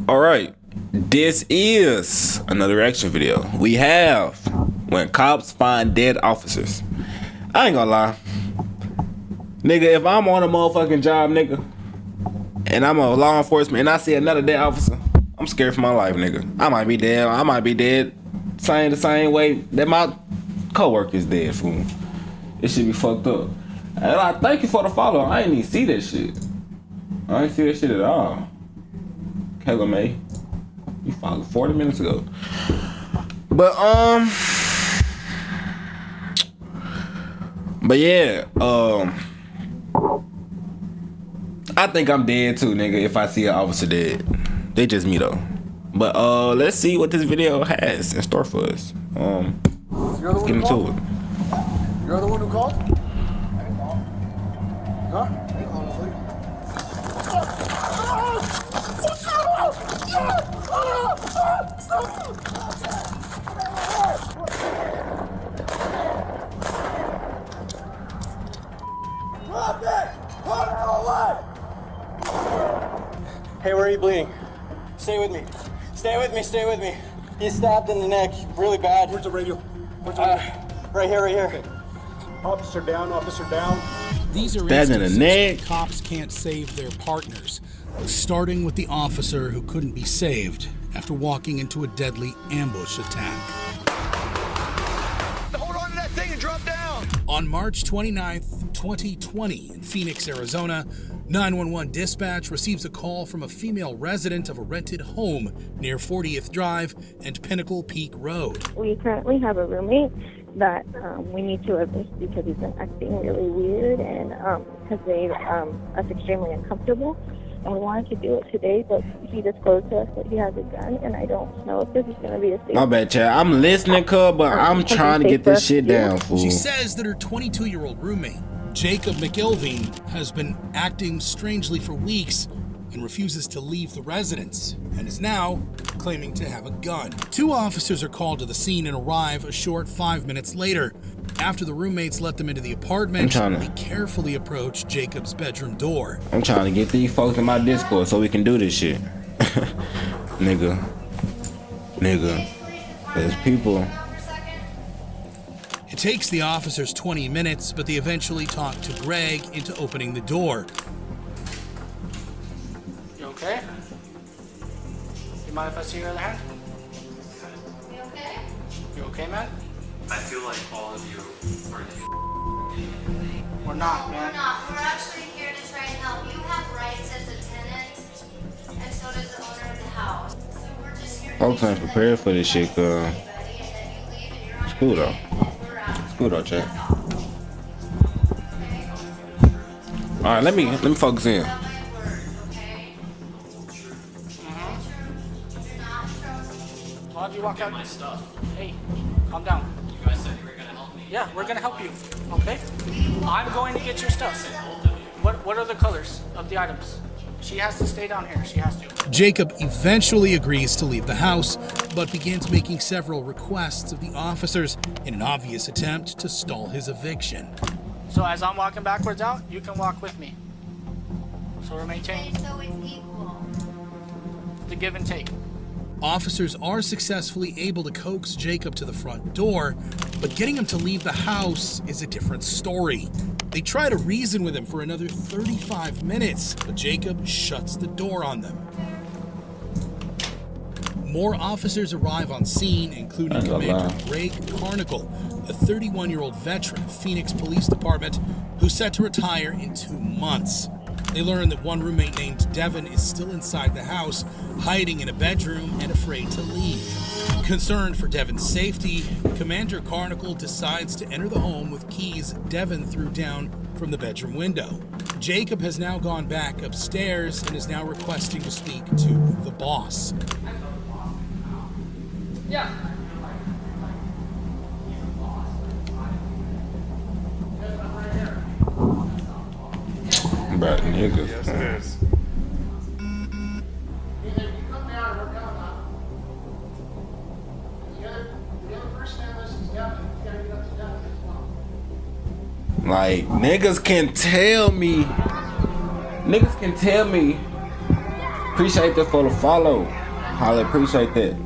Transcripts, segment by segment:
All right, this is another reaction video. We have when cops find dead officers. I ain't gonna lie, nigga, if I'm on a motherfucking job, nigga, and I'm a law enforcement and I see another dead officer, I'm scared for my life, nigga. I might be dead. I might be dead the same way that my co-worker's dead, fool. It should be fucked up. And I thank you for the follow. I ain't even see that shit. I ain't see that shit at all. Kayla May, you followed 40 minutes ago. But yeah, I think I'm dead too, nigga, if I see an officer dead. They just me though. But let's see what this video has in store for us. You're the one get into it. You're the one who called? I didn't call. Huh? I didn't call. Hey, where are you bleeding? Stay with me. Stay with me, stay with me. He's stabbed in the neck, really bad. Where's the radio? Where's the radio? Right here, right here. Okay. Officer down, officer down. These are Stabbed in the neck. Cops can't save their partners, starting with the officer who couldn't be saved after walking into a deadly ambush attack. Hold on to that thing and drop down. On March 29th, 2020, in Phoenix, Arizona, 911 dispatch receives a call from a female resident of a rented home near 40th Drive and Pinnacle Peak Road. We currently have a roommate that we need to evict because he's been acting really weird and has made us extremely uncomfortable. And we wanted to do it today, but he disclosed to us that he has a gun, and I don't know if this is going to be a safe. My bad, Chad. I'm listening, cuz, but I'm trying to get this shit down, fool. She says that her 22-year-old roommate, Jacob McIlveen, has been acting strangely for weeks and refuses to leave the residence and is now claiming to have a gun. Two officers are called to the scene and arrive a short 5 minutes later. After the roommates let them into the apartment, they carefully approach Jacob's bedroom door. I'm trying to get these folks in my Discord so we can do this shit. Nigga. There's people. It takes the officers 20 minutes, but they eventually talk to Greg into opening the door. You okay? You mind if I see your other hand? You okay? You okay, man? I feel like all of you are We're not, man. We're not. We're actually here to try and help. You have rights as a tenant, and so does the owner of the house. So we're just here to Folks ain't prepared for this shit, cuz. It's cool though. It's cool though, Chad. Alright, let me focus in. Why'd you walk out? my stuff. Hey, calm down. You guys said you were gonna help me. Yeah, we're gonna help you. Okay? I'm going to get your stuff. What are the colors of the items? She has to stay down here. She has to. Jacob eventually agrees to leave the house, but begins making several requests of the officers in an obvious attempt to stall his eviction. So as I'm walking backwards out, you can walk with me. So we're maintaining So it's equal. the give and take. Officers are successfully able to coax Jacob to the front door, but getting him to leave the house is a different story. They try to reason with him for another 35 minutes, but Jacob shuts the door on them. More officers arrive on scene, including Commander Greg Carnicle, a 31-year-old veteran of Phoenix Police Department who's set to retire in 2 months. They learn that one roommate named Devin is still inside the house, hiding in a bedroom and afraid to leave. Concerned for Devin's safety, Commander Carnicle decides to enter the home with keys Devin threw down from the bedroom window. Jacob has now gone back upstairs and is now requesting to speak to the boss. Yeah. But niggas. Yes, it is. Like, niggas can tell me Appreciate that for the follow. Holly, appreciate that.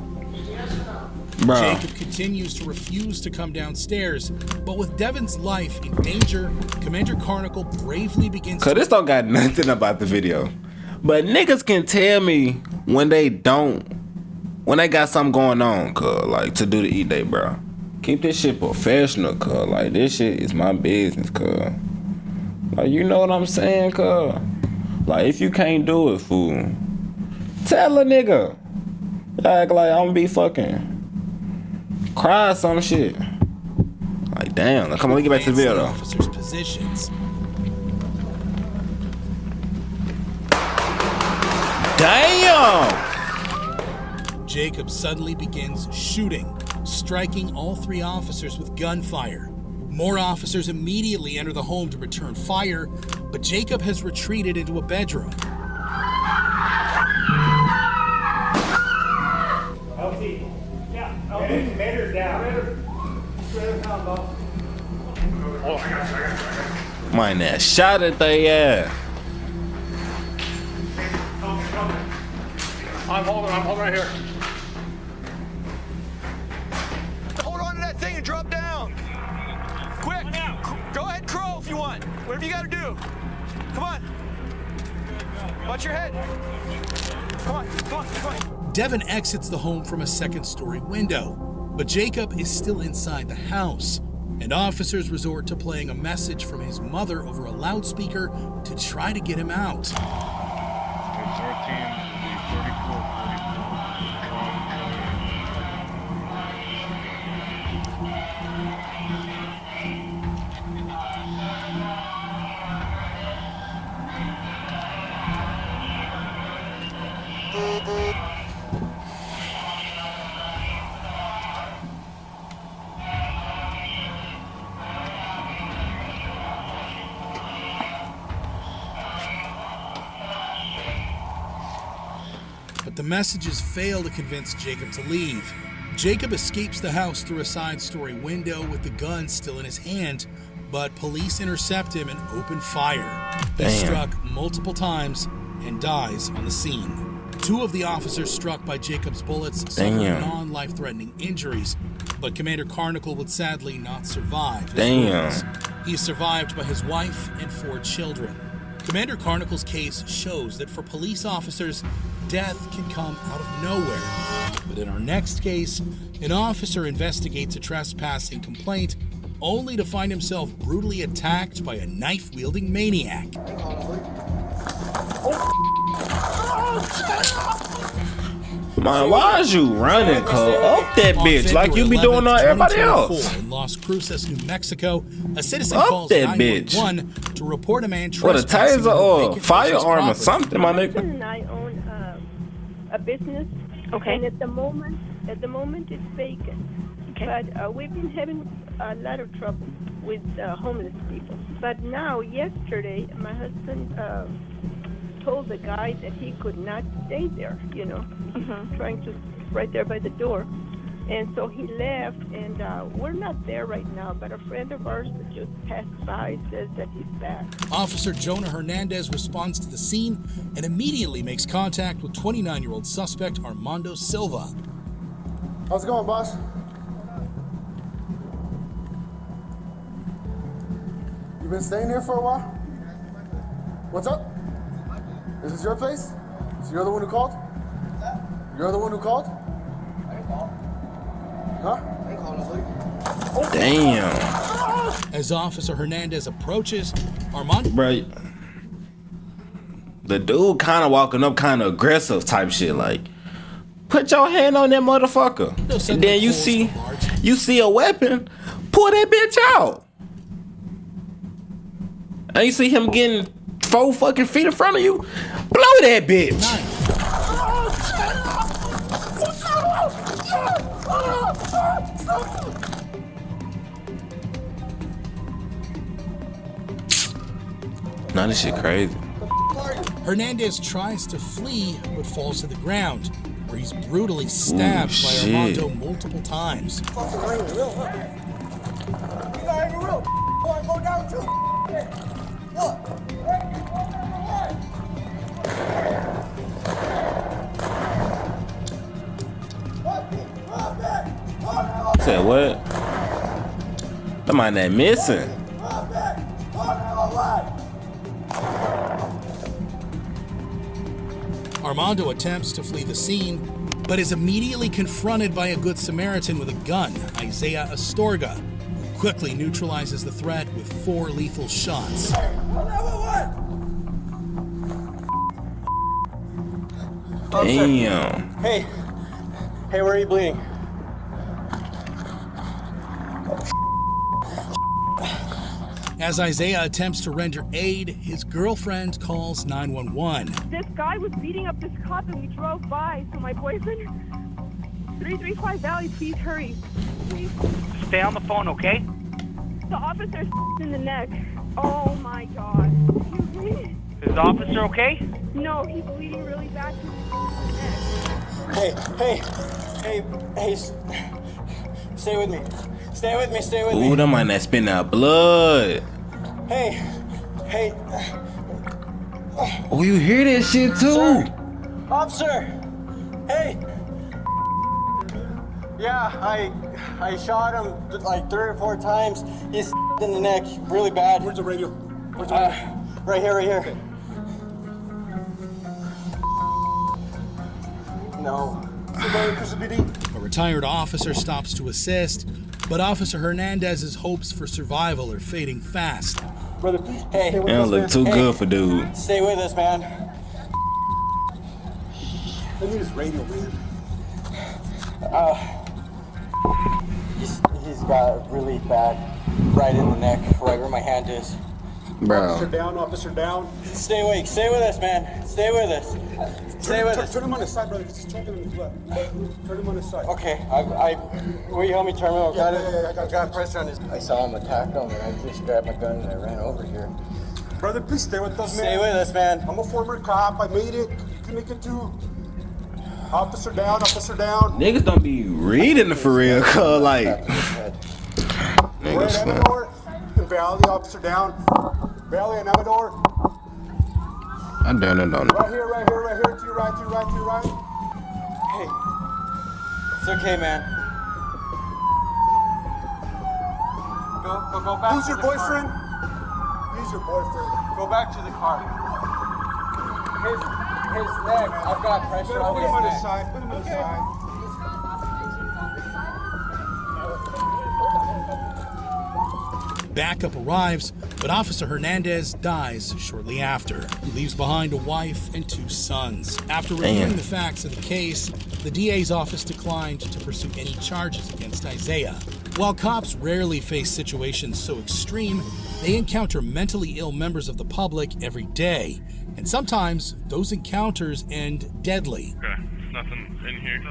Bro. Jacob continues to refuse to come downstairs, but with Devin's life in danger, Commander Carnicle bravely begins Cause this don't got nothing about the video. But niggas can tell me when they got something going on, cuz, like, to do the E-Day, bro. Keep this shit professional, cuz. Like, this shit is my business, cuz. Like, you know what I'm saying, cuz? Like, if you can't do it, fool, tell a nigga. Act like I'm gonna be fucking cry some shit. Like, damn. Come on, let's get back to the video, though. Officers' positions. Damn! Jacob suddenly begins shooting, striking all 3 officers with gunfire. More officers immediately enter the home to return fire, but Jacob has retreated into a bedroom. LT. Yeah. LT. Mater's down. Mater's down, boss. Oh, I got you. Man, that shot at they ass. I'm holding right here. Hold on to that thing and drop down. Quick. Go ahead, crawl if you want. Whatever you gotta do. Come on. Watch your head. Come on. Devin exits the home from a 2nd-story window, but Jacob is still inside the house, and officers resort to playing a message from his mother over a loudspeaker to try to get him out. But the messages fail to convince Jacob to leave. Jacob escapes the house through a side-story window with the gun still in his hand, but police intercept him and open fire. He's struck multiple times and dies on the scene. 2 of the officers struck by Jacob's bullets suffered non-life-threatening injuries, but Commander Carnicle would sadly not survive his wounds. He is survived by his wife and 4 children. Commander Carnicle's case shows that for police officers, death can come out of nowhere. But in our next case, an officer investigates a trespassing complaint only to find himself brutally attacked by a knife-wielding maniac. Man, why is you running, cuz? Up that bitch like you be doing on everybody else. In Las Cruces, New Mexico, a citizen Up calls that bitch. 911 to report a man What, a trespassing taser on or a vacant firearm or business something, my nigga? And I own a business. Okay. And at the moment it's vacant. Okay. But we've been having a lot of trouble with homeless people. But now, yesterday, my husband told the guy that he could not stay there, trying to right there by the door. And so he left, and we're not there right now, but a friend of ours that just passed by says that he's back. Officer Jonah Hernandez responds to the scene and immediately makes contact with 29-year-old suspect Armando Silva. How's it going, boss? You been staying here for a while? What's up? Is this your place? So you're the one who called? You're the one who called? I didn't call. Huh? I didn't call no sleep. Damn. As Officer Hernandez approaches, Armando... Right. The dude kind of walking up kind of aggressive type shit, like, put your hand on that motherfucker. And then you see a weapon, pull that bitch out. And you see him getting 4 fucking feet in front of you, blow that bitch. Nah, this shit crazy. Hernandez tries to flee but falls to the ground, where he's brutally stabbed by Armando multiple times. You not even real. Go down too. What? Said what? That man ain't missing. Armando attempts to flee the scene, but is immediately confronted by a good Samaritan with a gun, Isaiah Astorga, who quickly neutralizes the threat with 4 lethal shots. Damn. Hey, where are you bleeding? As Isaiah attempts to render aid, his girlfriend calls 911. This guy was beating up this cop and we drove by, so my boyfriend... 335 Valley, please hurry. Please. Stay on the phone, okay? The officer's in the neck. Oh my god. Is the officer okay? No, he's bleeding really bad. Hey, stay with me. Stay with me. Ooh, that man that spitting out blood. Hey. Oh, you hear that shit too? Sir. Officer. Hey. Yeah, I shot him like 3 or 4 times. He's in the neck, really bad. Where's the radio? Right here. Okay. No. A retired officer stops to assist, but Officer Hernandez's hopes for survival are fading fast. Brother, please. Hey. They don't look too good for dude. Stay with us, man. I need his radio, man. He's got really bad right in the neck, right where my hand is. Bro. Officer down. Stay awake. Stay with us, man. Stay with us. Stay with us. Turn him on his side, brother, because he's choking on his blood. Turn him on his side. Okay, will you help me turn him on? Yeah, I got pressure on his... I saw him attack him, and I just grabbed my gun and I ran over here. Brother, please stay with us, man. Stay with us, man. I'm a former cop. I made it. You can make it too. Officer down. Niggas don't be reading it for real, cuz like. Niggas. Amador. Valley, officer down. Valley and Amador. I don't know. Right here. To your right. Hey. It's okay, man. Go back. Who's to your the boyfriend? Car. He's your boyfriend. Go back to the car. His neck. I've got pressure on Put him on his neck. side. Put him on his side. Backup arrives, but Officer Hernandez dies shortly after. He leaves behind a wife and 2 sons. After reviewing the facts of the case, the DA's office declined to pursue any charges against Isaiah. While cops rarely face situations so extreme, they encounter mentally ill members of the public every day. And sometimes those encounters end deadly. Okay, there's nothing in here.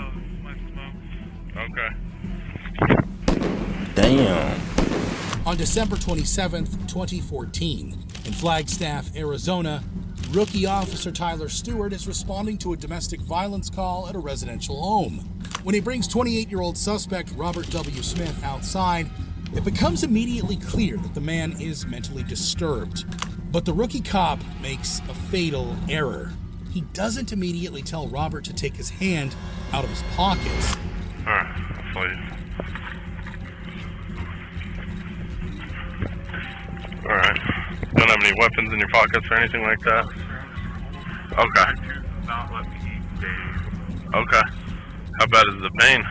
Okay. Damn. On December 27th, 2014, in Flagstaff, Arizona, rookie officer Tyler Stewart is responding to a domestic violence call at a residential home. When he brings 28-year-old suspect Robert W. Smith outside, it becomes immediately clear that the man is mentally disturbed. But the rookie cop makes a fatal error. He doesn't immediately tell Robert to take his hand out of his pockets. Alright, I'll follow you. Alright. Don't have any weapons in your pockets or anything like that? Okay. Not let me eat days. Okay. How bad is the pain?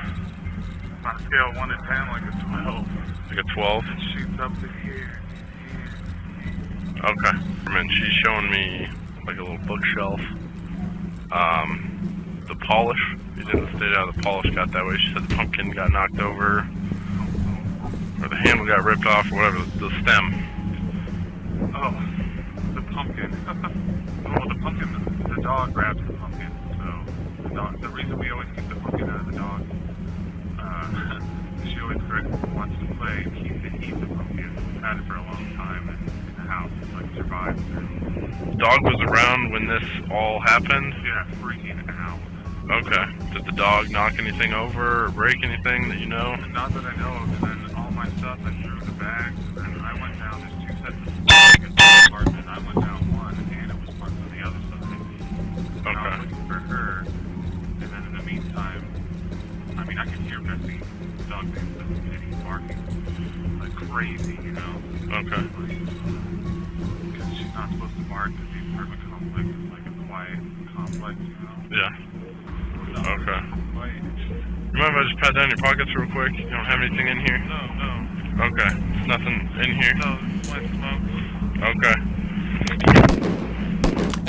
On a scale of 1 to 10, like a 12. Like a 12? It shoots up to here. Okay. And she's showing me like a little bookshelf. The polish, you didn't state how the polish got that way. She said the pumpkin got knocked over, or the handle got ripped off, or whatever, the stem. Oh, the pumpkin. Well, the pumpkin, the dog grabs the pumpkin. So, the reason we always keep the pumpkin out of the dog, she always wants to play and keep to eat the pumpkin. We've had it for a long time in the house. It's like survived. The dog was around when this all happened? Yeah, freaking out. Okay. Did the dog knock anything over or break anything that you know? Not that I know of. And then all my stuff I threw in the bags. And then I went down. There's 2 sets of stuff in the apartment. I went down one, and it was parked on the other side. And I was looking for her. And then in the meantime, I mean, mean, I can hear Betsy dog things and he's barking like crazy, you know? Okay. Because she's not supposed to bark because the apartment complex is like a quiet complex, you know? Yeah. So, Okay. Like, You mind if I just pat down your pockets real quick? You don't have anything in here? no. Okay. There's nothing in here? No, it's like smoke. Okay.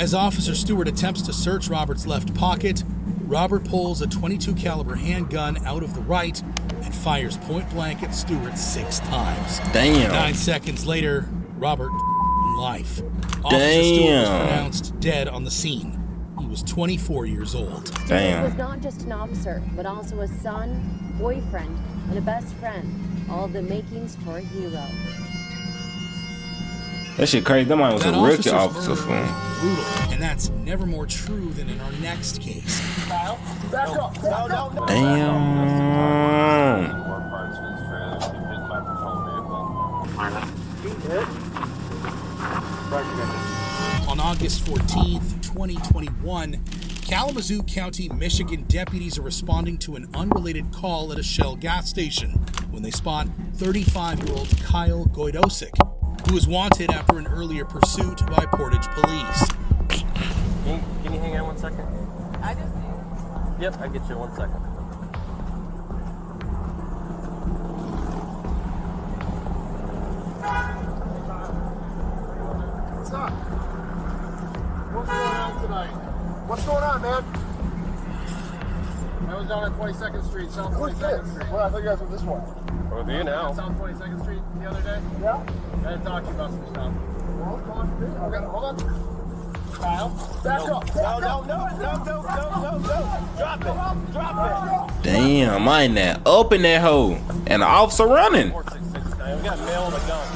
As Officer Stewart attempts to search Robert's left pocket, Robert pulls a .22 caliber handgun out of the right and fires point blank at Stewart 6 times. Damn. 9 seconds later, Robert life. Officer Stewart was pronounced dead on the scene. He was 24 years old. Stewart was not just an officer, but also a son, boyfriend, and a best friend. All the makings for a hero. That shit crazy. That man was a rookie officer for him. Brutal, and that's never more true than in our next case. Back up. No. Damn. On August 14th, 2021, Kalamazoo County, Michigan deputies are responding to an unrelated call at a Shell gas station when they spot 35-year-old Kyle Gojdosik, who was wanted after an earlier pursuit by Portage police. Can you hang on 1 second? I just need. Yep, I'll get you 1 second. What's up? What's going on tonight? What's going on, man? I was down at 22nd Street, South 22nd Street. Well, I thought you guys were this one. We're with you now. South 22nd Street the other day? Yeah. I had to talk to you about some stuff. Well, come on. Okay, hold on. Kyle, back up. No. Drop it. Damn, mind that. Up in that hole. And the officer running. 466 guy. We got mail and a gun.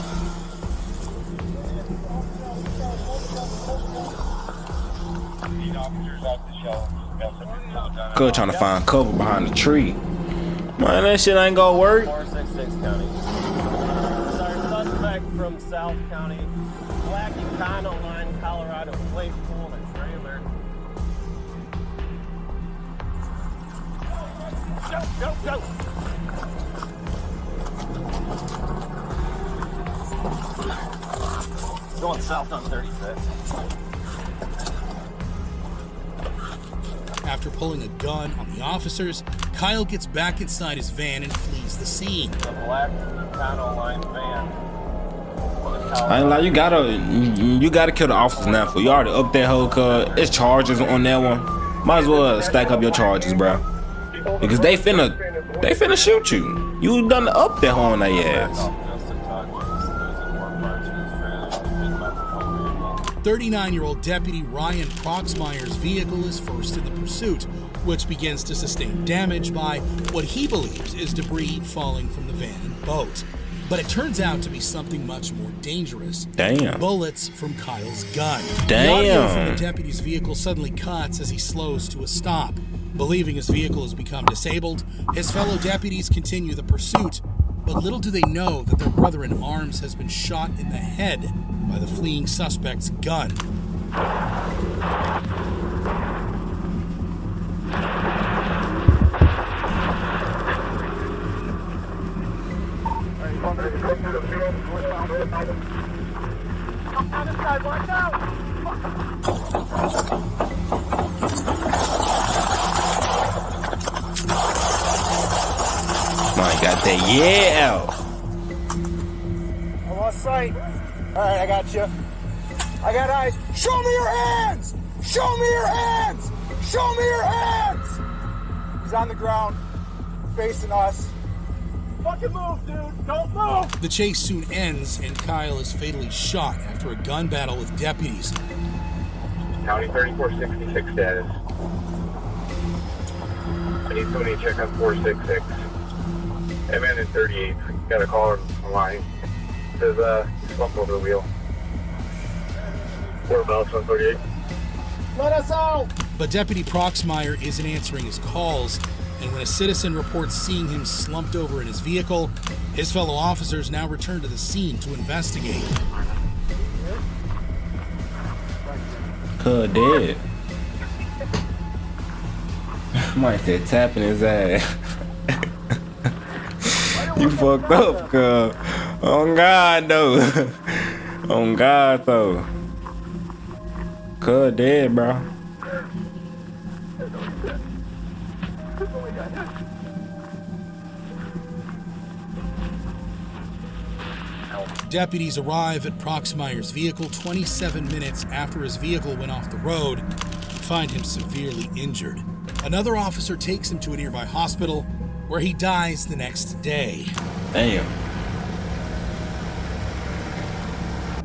Good trying to find cover behind the tree. Man, that shit ain't gonna work. 466 County. Sorry, suspect from South County. Black Econo line, Colorado. Plate pool in a trailer. Go. Going south on 35th. After pulling a gun on the officers, Kyle gets back inside his van and flees the scene. The black Econo line van. I ain't lie, you gotta kill the officers now. For you already up that hole, cuz it's charges on that one. Might as well stack up your charges, bro. Because they finna shoot you. You done up that hole on their ass. 39-year-old Deputy Ryan Proxmire's vehicle is first in the pursuit, which begins to sustain damage by what he believes is debris falling from the van and boat. But it turns out to be something much more dangerous. Damn. Bullets from Kyle's gun. Damn. The audio from the deputy's vehicle suddenly cuts as he slows to a stop. Believing his vehicle has become disabled, his fellow deputies continue the pursuit, but little do they know that their brother in arms has been shot in the head by the fleeing suspect's gun. My got that yeah out. I lost sight. All right, I got you. I got eyes. Show me your hands! Show me your hands! Show me your hands! He's on the ground, facing us. Fucking move, dude! Don't move! The chase soon ends, and Kyle is fatally shot after a gun battle with deputies. County 3466 status. I need somebody to check on 466. MN in 38. Got a caller on the line. Says, slumped over the wheel. Whereabouts 138? Let us out! But Deputy Proxmire isn't answering his calls, and when a citizen reports seeing him slumped over in his vehicle, his fellow officers now return to the scene to investigate. Dead. Might say tapping his ass. You fucked up, cuz. On God, though. On God, though. Cuz dead, bro. Deputies arrive at Proxmire's vehicle 27 minutes after his vehicle went off the road and find him severely injured. Another officer takes him to a nearby hospital where he dies the next day. Damn.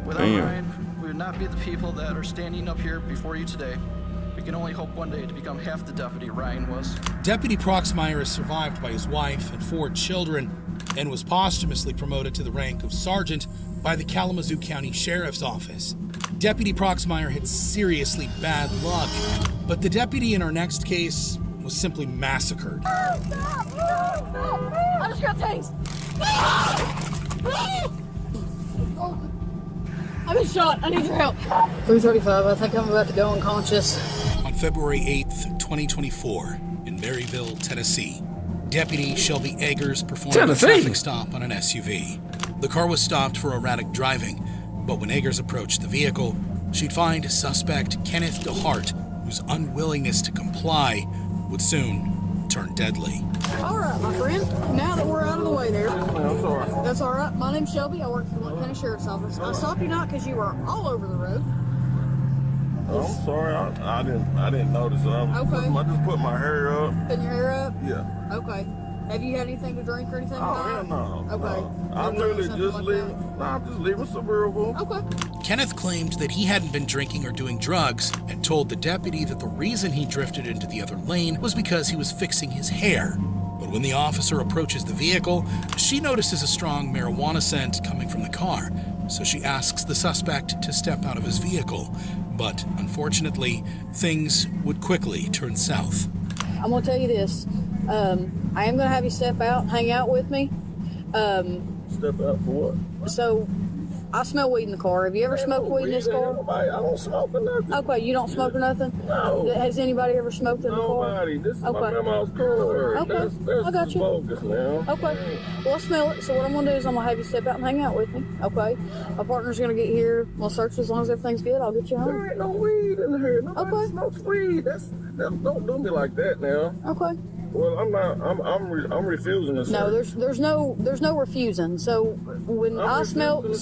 Without Ryan, we would not be the people that are standing up here before you today. We can only hope one day to become half the deputy Ryan was. Deputy Proxmire is survived by his wife and 4 children and was posthumously promoted to the rank of sergeant by the Kalamazoo County Sheriff's Office. Deputy Proxmire had seriously bad luck, but the deputy in our next case was simply massacred. I just got tased. I've been shot. I need your help. 335. I think I'm about to go unconscious. On February 8th, 2024, in Maryville, Tennessee, Deputy Shelby Eggers performed a traffic stop on an SUV. The car was stopped for erratic driving, but when Eggers approached the vehicle, she'd find suspect Kenneth DeHart, whose unwillingness to comply would soon turn deadly. All right, my friend. Now that we're out of the way there. That's all right. My name's Shelby. I work for the Lincoln County Sheriff's Office. I stopped you not because you were all over the road. Oh, I'm sorry. I didn't notice. I just put my hair up. Putting your hair up? Yeah. Okay. Have you had anything to drink or anything? Oh, hell no. Okay. No. I'm really just leaving. No, I'm just leaving suburban. Okay. Kenneth claimed that he hadn't been drinking or doing drugs and told the deputy that the reason he drifted into the other lane was because he was fixing his hair. But when the officer approaches the vehicle, she notices a strong marijuana scent coming from the car, so she asks the suspect to step out of his vehicle. But unfortunately, things would quickly turn south. I'm going to tell you this. I am going to have you step out and hang out with me. Step out for what? So, I smell weed in the car. Have you ever smoked weed in this car? I don't smoke or nothing. Okay, you don't smoke or nothing? No. Has anybody ever smoked in the car? Nobody. This is my grandma's car. Okay, I got you. Bogus now. Okay, well, I smell it. So what I'm going to do is I'm going to have you step out and hang out with me. Okay? My partner's going to get here. We'll search as long as everything's good. I'll get you home. There ain't no weed in here. Nobody smokes weed. Don't do me like that now. Okay. Well, I'm not. I'm refusing this. No, there's no refusing. So when I smell the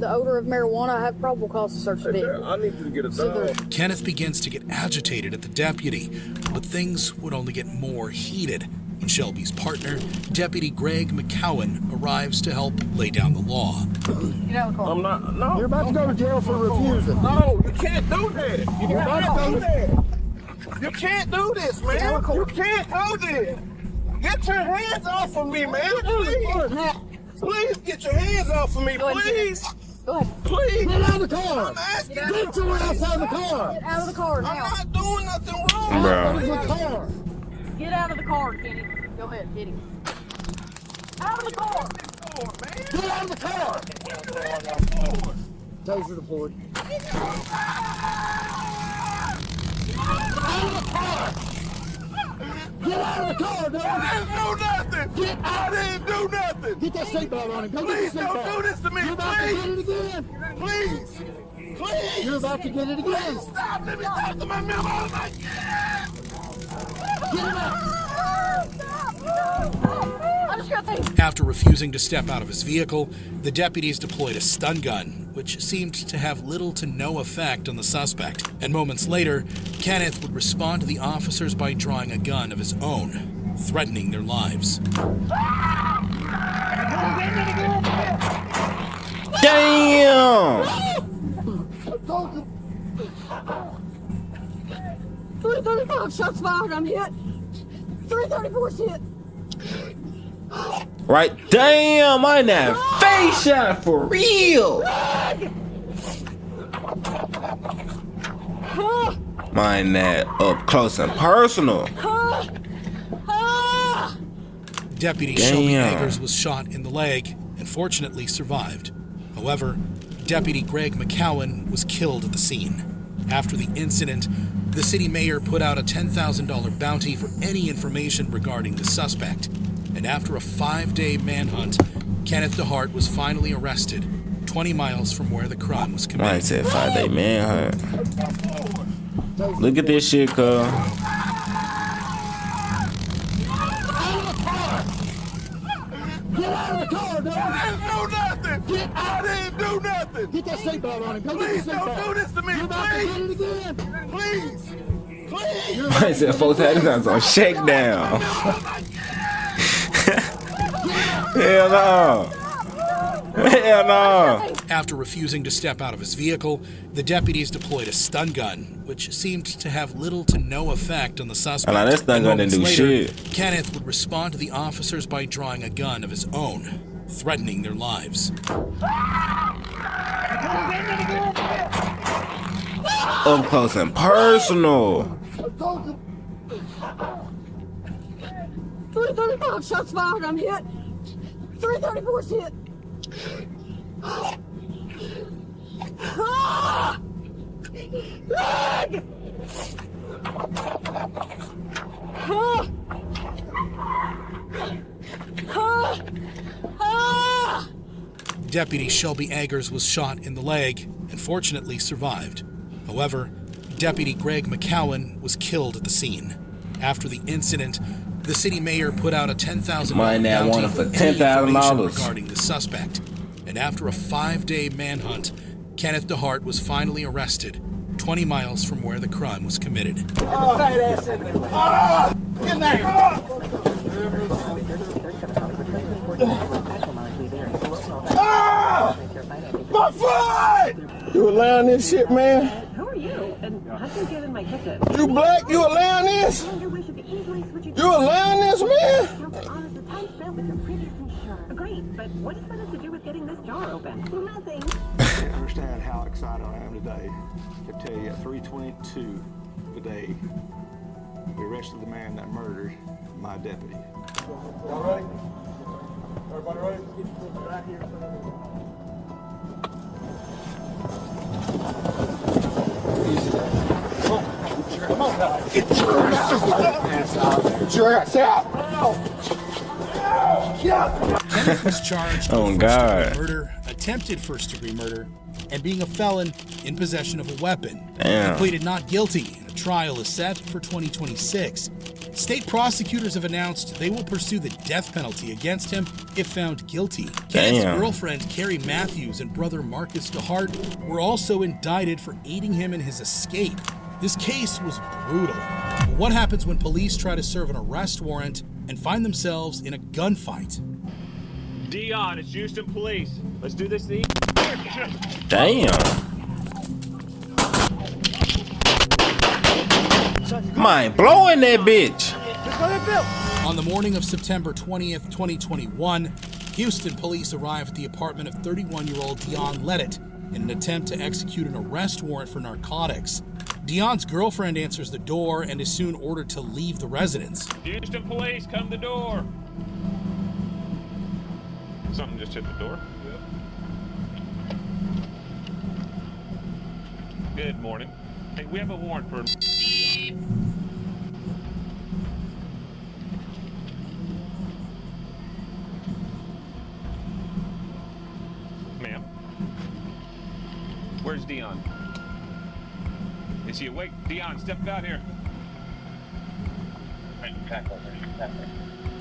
odor of marijuana, I have probable cause to search the vehicle. I need you to get a dog. Kenneth begins to get agitated at the deputy, but things would only get more heated when Shelby's partner, Deputy Greg McCowan, arrives to help lay down the law. Get out of the car. I'm not. No. You're about to go to jail for refusing. No, you can't do that. You're about to go to jail. You can't do this, man. You can't do this. Get your hands off of me, man. Please. Please get your hands off of me, please. Go ahead. Please. Get out of the car. I'm asking you. Get your ass out of the car. Get out of the car now. I'm not doing nothing wrong. Out of the car. Get out of the car, Kenny. Go ahead, hit him. Out of the car. Get out of the car. Taser deployed. Out of the car! Get out of the car, dude! I didn't do nothing! Get out! I didn't do nothing! Get that seatbelt on him! Go Please get the seatbelt! don't do this to me, You're about to get it again! Please! Please! You're about to get it again! Stop! Let me talk to my memo! I'm like, Get him out! After refusing to step out of his vehicle, the deputies deployed a stun gun, which seemed to have little to no effect on the suspect. And moments later, Kenneth would respond to the officers by drawing a gun of his own, threatening their lives. Damn! 335 shots fired. I'm hit. 334's hit. Right, damn, I that face shot for real. Mine that up close and personal. Deputy Shelby Eggers was shot in the leg and fortunately survived. However, Deputy Greg McCowan was killed at the scene. After the incident, the city mayor put out a $10,000 bounty for any information regarding the suspect. And after a 5-day manhunt, Kenneth DeHart was finally arrested 20 miles from where the crime was committed. I said 5-day manhunt. Look at this shit, cuz. Get out of the car, dog! I didn't do nothing! I didn't do nothing! Get that seatbelt on him. Go please get don't do this to me, please! Please! I said folks had this on shakedown. Hell no. Hell no. After refusing to step out of his vehicle, the deputies deployed a stun gun, which seemed to have little to no effect on the suspect. Nah, that stun gun didn't do shit. Kenneth would respond to the officers by drawing a gun of his own, threatening their lives. Up close and personal. 335 shots fired. I'm hit. 334's hit. Deputy Shelby Eggers was shot in the leg and fortunately survived. However, Deputy Greg McCowan was killed at the scene. After the incident, the city mayor put out a $10,000 bounty for $10,000 regarding the suspect. And after a 5-day manhunt, Kenneth DeHart was finally arrested 20 miles from where the crime was committed. Get in there! My foot! You allowing this shit, man? Who are you? And how'd you get in my kitchen? You black? You allowing this? You allowing this, man? Great, but what is that to do with getting this jar open? Nothing. I can't understand how excited I am today to tell you at 3:22 today, we arrested the man that murdered my deputy. Y'all ready? Everybody ready? Right here. Come on now. Get your ass out there. Get your ass out. Kenneth was charged with first-degree murder, attempted first-degree murder, and being a felon in possession of a weapon. Damn. He pleaded not guilty, and a trial is set for 2026. State prosecutors have announced they will pursue the death penalty against him if found guilty. Kenneth's girlfriend, Carrie Matthews, and brother Marcus DeHart were also indicted for aiding him in his escape. This case was brutal. But what happens when police try to serve an arrest warrant and find themselves in a gunfight? Dion, it's Houston Police. Let's do this thing. Damn. Mind blowing that bitch. On the morning of September 20th, 2021, Houston police arrived at the apartment of 31-year-old Dion Leddit in an attempt to execute an arrest warrant for narcotics. Dion's girlfriend answers the door and is soon ordered to leave the residence. Houston Police, come the door. Something just hit the door. Good morning. Hey, we have a warrant for... Ma'am. Where's Dion? Is he awake? Dion, step out here.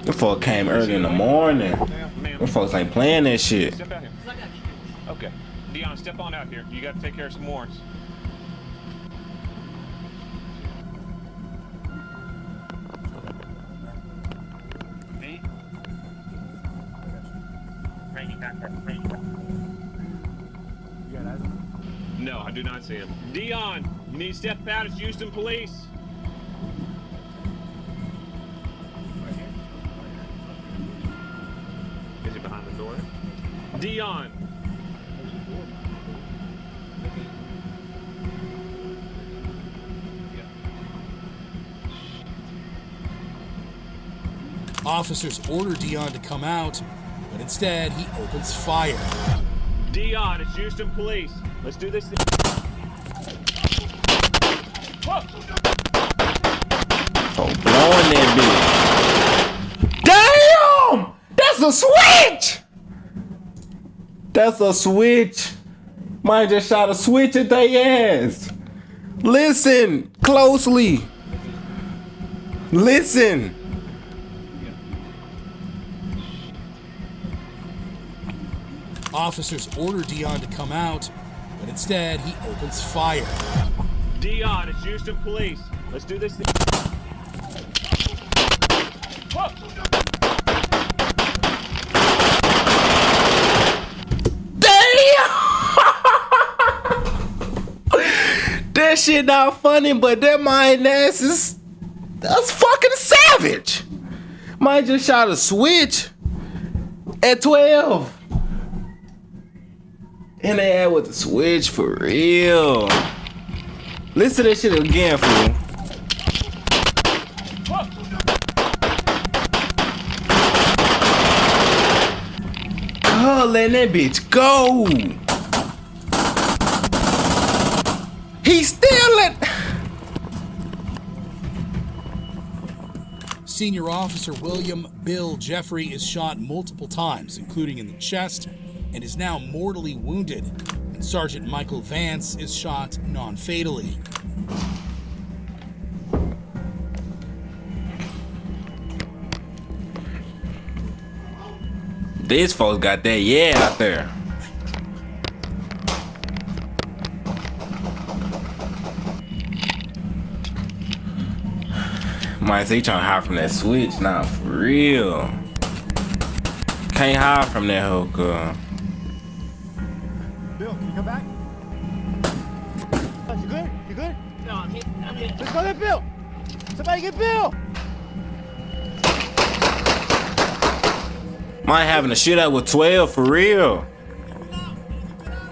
The folk came early in the morning. Them folks ain't playing that shit. Step out here. Okay. Dion, step on out here. You got to take care of some warrants. Me? No, I do not see him. Dion, you need to step out. It's Houston Police. Is he behind the door? Dion. Officers order Dion to come out, but instead he opens fire. Dion, it's Houston Police. Let's do this thing. Whoa. Oh, blowing that bitch. Damn! a switch. That's a switch. Mine just shot a switch at their ass. Listen closely. Listen. Officers order Dion to come out, but instead he opens fire. Dion, it's Houston Police. Let's do this thing. Whoa. That shit not funny, but that mine ass is that's fucking savage. Mine just shot a switch at 12. And they had with the switch for real. Listen to that shit again, fool. Oh, let that bitch go. He's still at. Senior Officer William Bill Jeffrey is shot multiple times, including in the chest, and is now mortally wounded. And Sergeant Michael Vance is shot non-fatally. These folks got that yeah out there. Might say he trying to hide from that switch. Nah, for real. Can't hide from that hoe, girl. Bill, can you come back? You good? You good? No, I'm hit. Let's go get Bill. Somebody get Bill. Might having a shootout with 12 for real.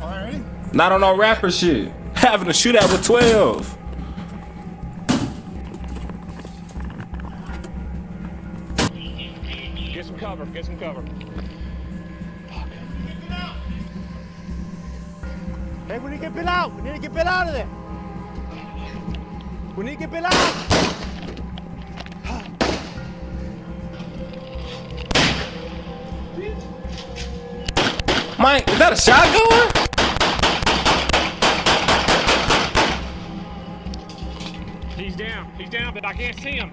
Alright. Not on no rapper shit. Having a shootout with 12. Get some cover. Get some cover. Hey, we need to get Bill out. We need to get Bill out of there. We need to get Bill out. Mike, is that a shot going? He's down, but I can't see him.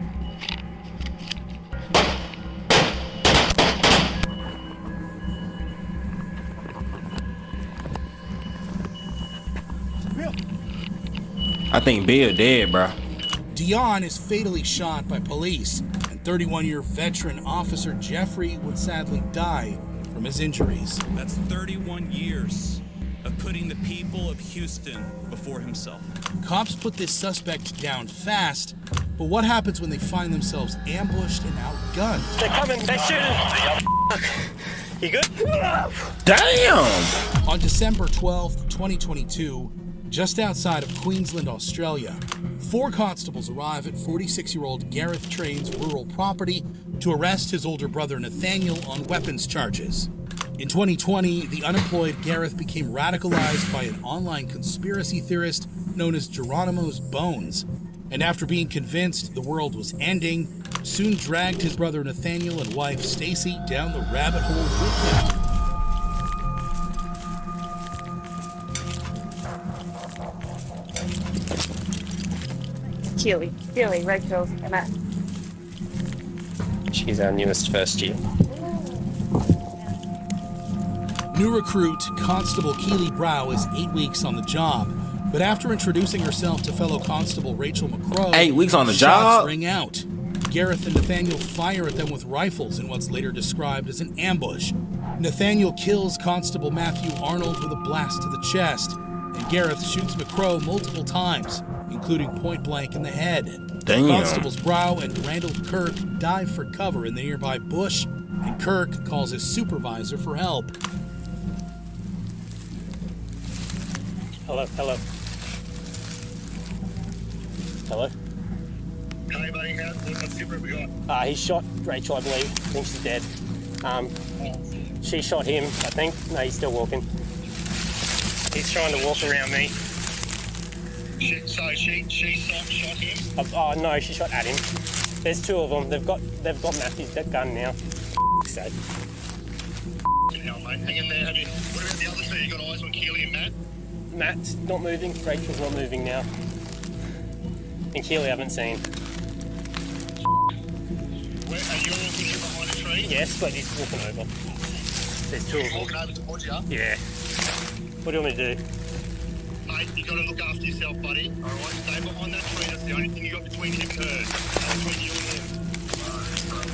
Bill. I think Bill dead, bro. Dion is fatally shot by police, and 31-year veteran Officer Jeffrey would sadly die from his injuries. That's 31 years of putting the people of Houston before himself. Cops put this suspect down fast, but what happens when they find themselves ambushed and outgunned? They're coming, they're shooting. You good? Damn! On December 12th, 2022, just outside of Queensland, Australia, 4 constables arrive at 46-year-old Gareth Train's rural property to arrest his older brother Nathaniel on weapons charges. In 2020, the unemployed Gareth became radicalized by an online conspiracy theorist known as Geronimo's Bones, and after being convinced the world was ending, soon dragged his brother Nathaniel and wife Stacy down the rabbit hole with him. Keely, Rachel's, and Matt. She's our newest first year. New recruit Constable Keely Brow is 8 weeks on the job, but after introducing herself to fellow Constable Rachel McCrow, 8 weeks on the shots job? ring out. Gareth and Nathaniel fire at them with rifles in what's later described as an ambush. Nathaniel kills Constable Matthew Arnold with a blast to the chest, and Gareth shoots McCrow multiple times, including point blank in the head. Damn. Constables Brow and Randall Kirk dive for cover in the nearby bush, and Kirk calls his supervisor for help. Hello. Hello. Hi, buddy. What super we got? He shot Rachel, I believe. I think she's dead. She shot him, I think. No, he's still walking. He's trying to walk around me. So she shot him? Oh no, she shot at him. There's 2 of them. They've got Matthew's gun now. So. mate. Hang in there. What about the other two? You got eyes on Keely and Matt? Matt's not moving. Rachel's not moving now. And Keely I haven't seen. Where are you all pushing behind a tree? Yes, but he's walking over. There's two of them. Walking over towards you? Yeah. What do you want me to do? Mate, you got to look after yourself, buddy. All right, stay behind that tree. That's the only thing you got between him and her. Between you and him.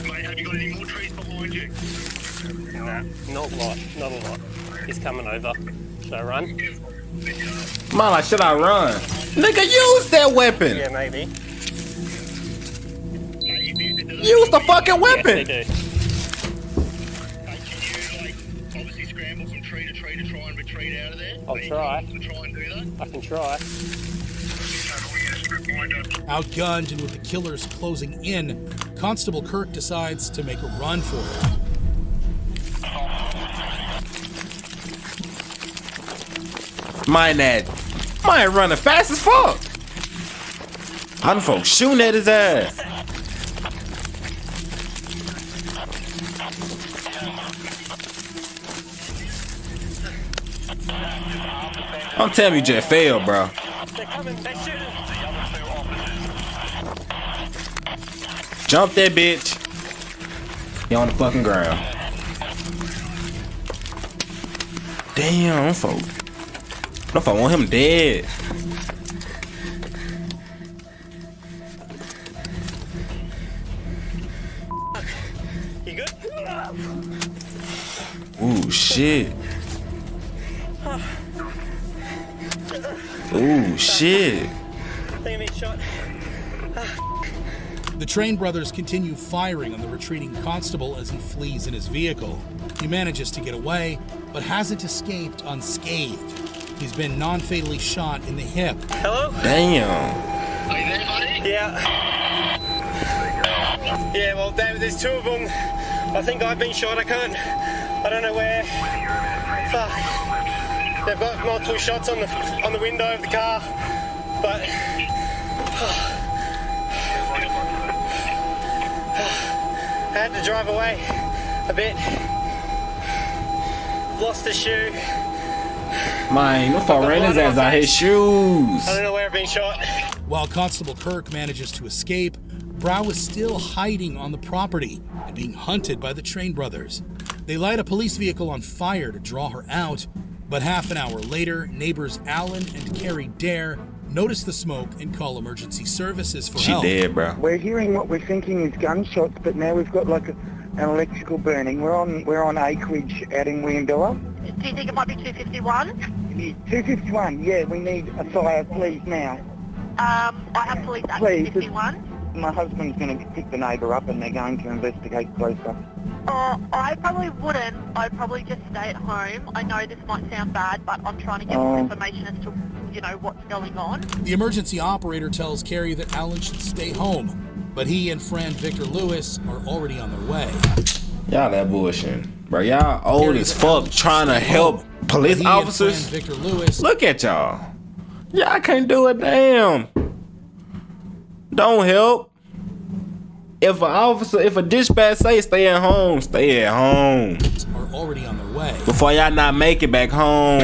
Mate, have you got any more trees behind you? Nah, not a lot. He's coming over. Should I run? Man, like, should I run? Nigga, use that weapon. Yeah, maybe. Use the fucking weapon. Yes, they do. Obviously scramble from tree to try and retreat out of there. I'll try. To try and do that? I can try. Outgunned and with the killers closing in, Constable Kirk decides to make a run for it. Mine running fast as fuck. Hunting folks shooting at his ass. Don't tell me you just failed, bro. They're coming. They're shooting. Jump that bitch. He on the fucking ground. Damn, folks. What if I want him dead? You good? Ooh, shit. Ooh, shit. Shot. The Train brothers continue firing on the retreating constable as he flees in his vehicle. He manages to get away, but hasn't escaped unscathed. He's been non-fatally shot in the hip. Hello? Damn. Are you there, buddy? Yeah. Yeah, well, there's two of them. I think I've been shot. I don't know where. Fuck. They've got multiple shots on the window of the car, but I had to drive away a bit. Lost the shoe. Man, no for ran his ass out his shoes. I don't know where I've been shot. While Constable Kirk manages to escape, Brow is still hiding on the property and being hunted by the Train brothers. They light a police vehicle on fire to draw her out, but half an hour later, neighbors Alan and Carrie Dare notice the smoke and call emergency services for help. She dead, bro. We're hearing what we're thinking is gunshots, but now we've got like an electrical burning. We're on acreage out in Williambilla. Do you think it might be 251? 251, yeah, we need a fire, please, now. I have police at Please, 251. My husband's going to pick the neighbour up and they're going to investigate closer. I probably wouldn't. I'd probably just stay at home. I know this might sound bad, but I'm trying to get more information as to, what's going on. The emergency operator tells Carrie that Alan should stay home, but he and friend Victor Lewis are already on their way. Y'all that bullshit. Bro, y'all old as fuck trying to help police officers. Victor Lewis. Look at y'all. Y'all can't do it, damn. Don't help. If a dispatch say stay at home, stay at home. Are already on their way. Before y'all not make it back home.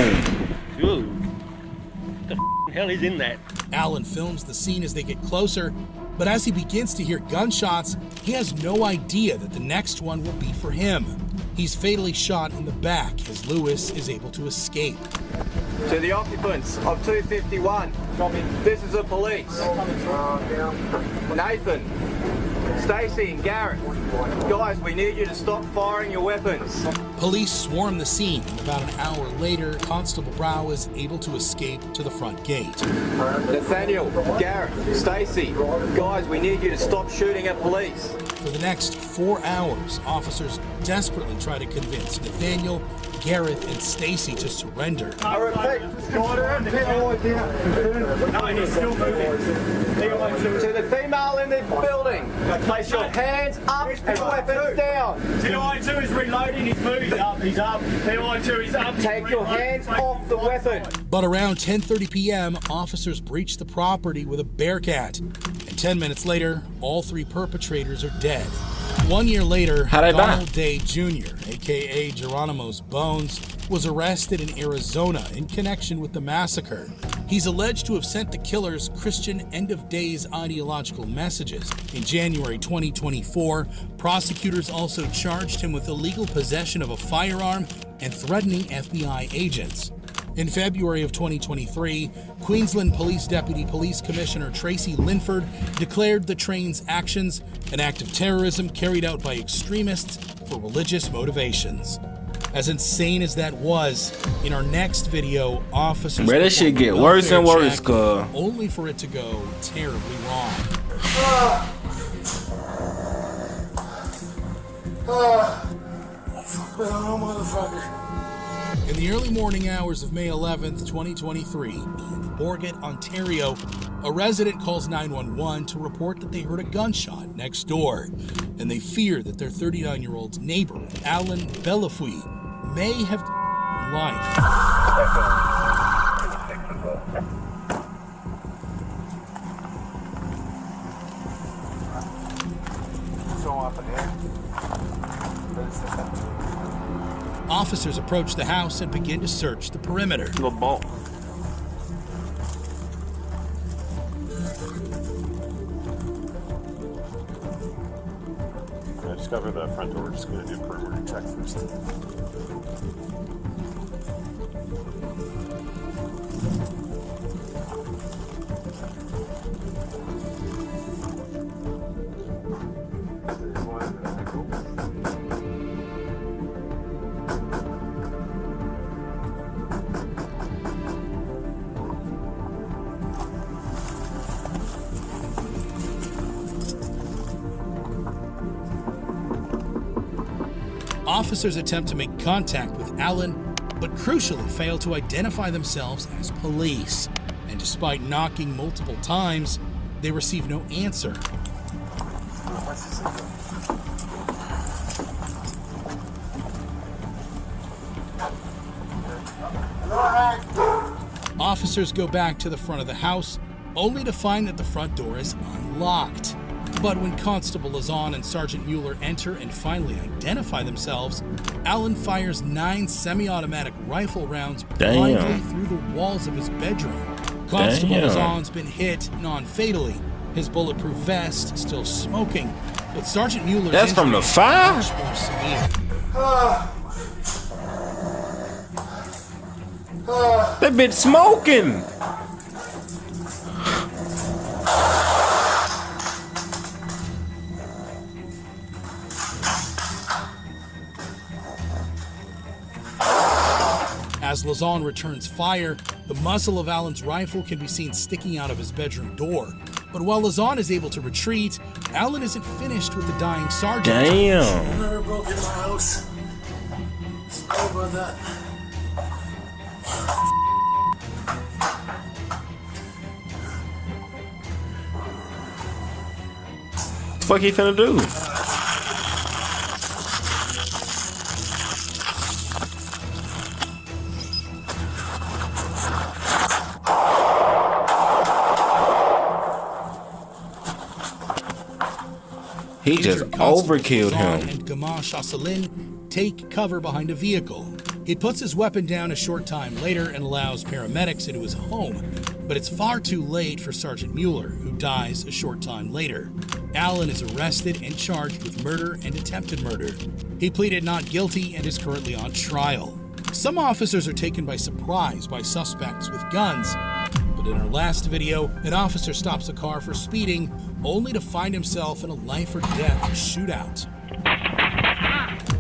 Ooh. What the hell is in that? Alan films the scene as they get closer, but as he begins to hear gunshots, he has no idea that the next one will be for him. He's fatally shot in the back as Lewis is able to escape. To the occupants of 251, this is the police. Nathan, Stacy and Garrett, guys, we need you to stop firing your weapons. Police swarm the scene, and about an hour later, Constable Brow is able to escape to the front gate. Nathaniel, Garrett, Stacy, guys, we need you to stop shooting at police. For the next 4 hours, officers desperately try to convince Nathaniel, Gareth, and Stacy to surrender. I repeat, he's still moving. To the female in the building, place your hands up and weapons down. TI2 is reloading, he's moving up, he's up. TI2 is up. Take your hands off the weapon. But around 10:30 p.m., officers breach the property with a Bearcat, and And 10 minutes later, all 3 perpetrators are dead. 1 year later, How'd I die? Donald Day Jr., aka Geronimo's Bones, was arrested in Arizona in connection with the massacre. He's alleged to have sent the killers Christian end-of-days ideological messages. In January 2024, prosecutors also charged him with illegal possession of a firearm and threatening FBI agents. In February of 2023, Queensland Police Deputy Police Commissioner Tracy Linford declared the train's actions an act of terrorism carried out by extremists for religious motivations. As insane as that was, in our next video, officers Bro, this shit get worse and worse, cuz. only for it to go terribly wrong. Motherfucker. In the early morning hours of May 11th, 2023, in Borgett, Ontario, a resident calls 911 to report that they heard a gunshot next door, and they fear that their 39-year-old neighbor, Alan Bellafui, may have life. Officers approach the house and begin to search the perimeter. The ball. I discovered the front door. We're just going to do a perimeter check first. Officers attempt to make contact with Alan, but crucially fail to identify themselves as police. And despite knocking multiple times, they receive no answer. Officers go back to the front of the house, only to find that the front door is unlocked. But when Constable Lazon and Sergeant Mueller enter and finally identify themselves, Alan fires 9 semi-automatic rifle rounds blindly through the walls of his bedroom. Constable Lazon's been hit non-fatally, his bulletproof vest still smoking, but Sergeant Mueller's That's from the fire? much more severe. That bitch smoking. As Lazon returns fire, the muzzle of Alan's rifle can be seen sticking out of his bedroom door. But while Lazon is able to retreat, Alan isn't finished with the dying sergeant. Damn. I've never broken my house. Sorry about that. What the fuck he finna do? He just overkilled him. And Gamache Asselin take cover behind a vehicle. He puts his weapon down a short time later and allows paramedics into his home, but it's far too late for Sergeant Mueller, who dies a short time later. Alan is arrested and charged with murder and attempted murder. He pleaded not guilty and is currently on trial. Some officers are taken by surprise by suspects with guns, but in our last video, an officer stops a car for speeding, only to find himself in a life-or-death shootout.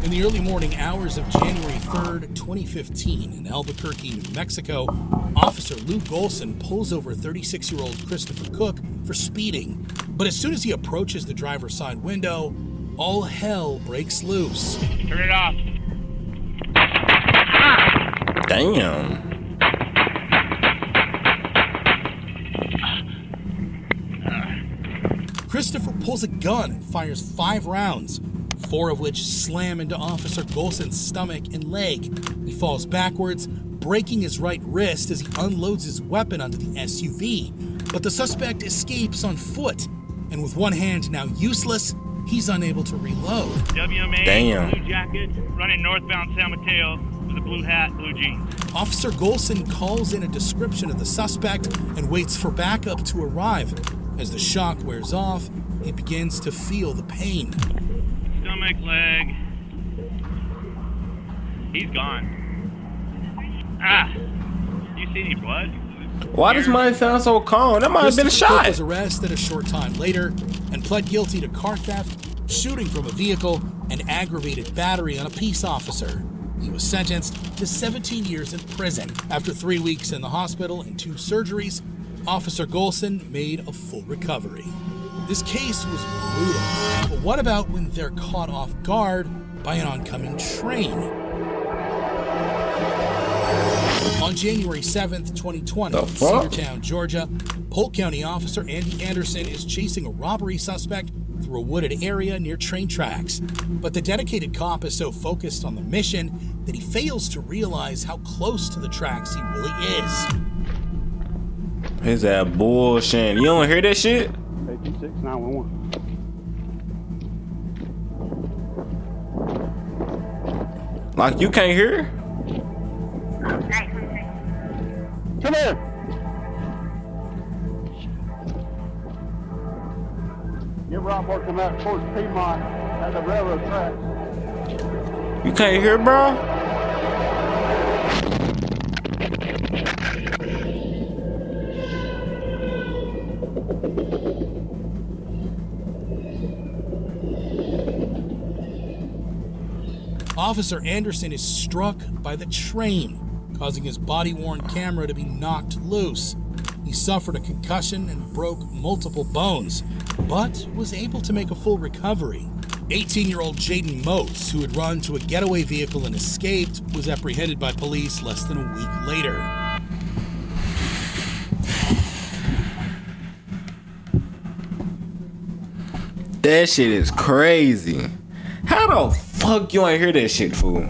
In the early morning hours of January 3rd, 2015, in Albuquerque, New Mexico, Officer Lou Golson pulls over 36-year-old Christopher Cook for speeding. But as soon as he approaches the driver's side window, all hell breaks loose. Turn it off. Damn. Christopher pulls a gun and fires 5 rounds, 4 of which slam into Officer Golson's stomach and leg. He falls backwards, breaking his right wrist as he unloads his weapon onto the SUV. But the suspect escapes on foot, and with one hand now useless, he's unable to reload. WMA, Damn. blue jacket, running northbound San Mateo with a blue hat, blue jeans. Officer Golson calls in a description of the suspect and waits for backup to arrive. As the shock wears off, he begins to feel the pain. Stomach, leg. He's gone. Ah, you see any blood? Why does mine sound so calm? That might have been a Christopher Cook shot. was arrested a short time later and pled guilty to car theft, shooting from a vehicle, and aggravated battery on a peace officer. He was sentenced to 17 years in prison. After 3 weeks in the hospital and 2 surgeries, Officer Golson made a full recovery. This case was brutal, but what about when they're caught off guard by an oncoming train? On January 7th, 2020, in Cedartown, Georgia, Polk County officer Andy Anderson is chasing a robbery suspect through a wooded area near train tracks. But the dedicated cop is so focused on the mission that he fails to realize how close to the tracks he really is. Is that bullshit? You don't hear that shit? 826 911. Like you can't hear? Come here. Your rob work come out towards Piedmont at the railroad tracks. You can't hear, bro? Officer Anderson is struck by the train, causing his body-worn camera to be knocked loose. He suffered a concussion and broke multiple bones, but was able to make a full recovery. 18-year-old Jaden Motes, who had run to a getaway vehicle and escaped, was apprehended by police less than a week later. That shit is crazy. How the fuck you ain't hear that shit, fool?